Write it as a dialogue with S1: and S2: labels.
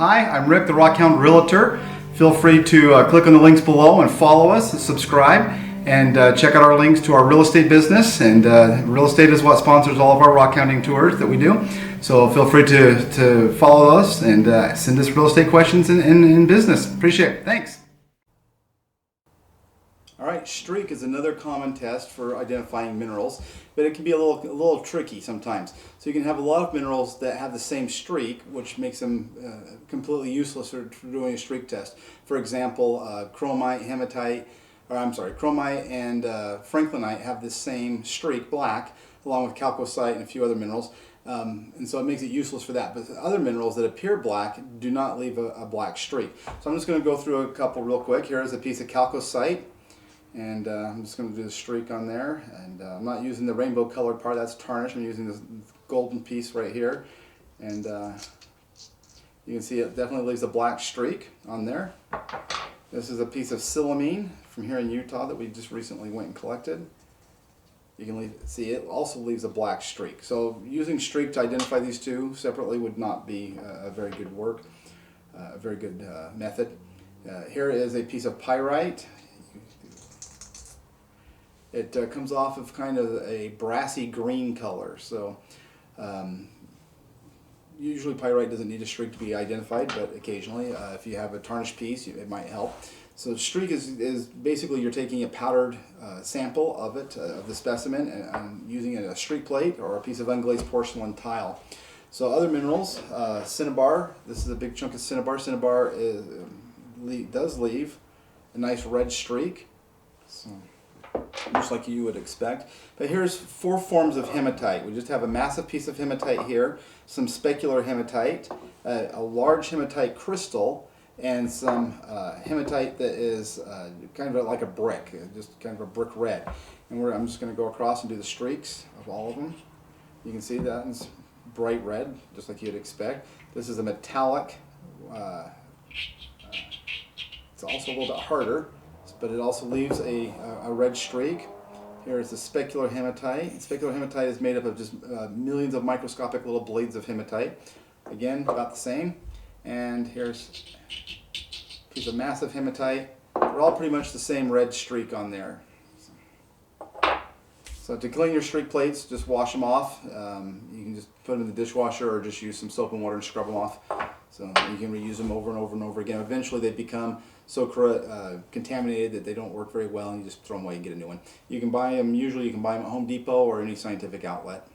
S1: Hi, I'm Rick, the Rockhound Realtor. Feel free to click on the links below and follow us, and subscribe, and check out our links to our real estate business. And real estate is what sponsors all of our rockhounding tours that we do. So feel free to follow us and send us real estate questions in business. Appreciate it. Thanks. All right, streak is another common test for identifying minerals, but it can be a little tricky sometimes. So you can have a lot of minerals that have the same streak, which makes them completely useless for doing a streak test. For example, chromite, hematite, chromite and franklinite have the same streak, black, along with chalcocite and a few other minerals. And so it makes it useless for that. But other minerals that appear black do not leave a black streak. So I'm just going to go through a couple real quick. Here is a piece of chalcocite. And I'm just going to do the streak on there, and I'm not using the rainbow colored part, that's tarnished. I'm using this golden piece right here, and you can see it definitely leaves a black streak on there. This is a piece of silamine from here in Utah that we just recently went and collected. You can see it also leaves a black streak. So using streak to identify these two separately would not be a very good method. Here is a piece of pyrite. It comes off of kind of a brassy green color, so usually pyrite doesn't need a streak to be identified, but occasionally if you have a tarnished piece it might help. So streak is basically you're taking a powdered sample of it, of the specimen, and using a streak plate or a piece of unglazed porcelain tile. So other minerals, cinnabar, this is a big chunk of cinnabar. Cinnabar does leave a nice red streak. So, just like you would expect. But here's 4 forms of hematite. We just have a massive piece of hematite here, some specular hematite, a large hematite crystal, and some hematite that is kind of like a brick, just kind of a brick red. And I'm just going to go across and do the streaks of all of them. You can see that it's bright red, just like you'd expect. This is a metallic. It's also a little bit harder, but it also leaves a red streak. Here is the specular hematite. Specular hematite is made up of just millions of microscopic little blades of hematite. Again, about the same. And here's a piece of massive hematite. They're all pretty much the same red streak on there. So to clean your streak plates, just wash them off. You can just put them in the dishwasher or just use some soap and water and scrub them off. So you can reuse them over and over and over again. Eventually they become so contaminated that they don't work very well, and you just throw them away and get a new one. You can buy them, usually you can buy them at Home Depot or any scientific outlet.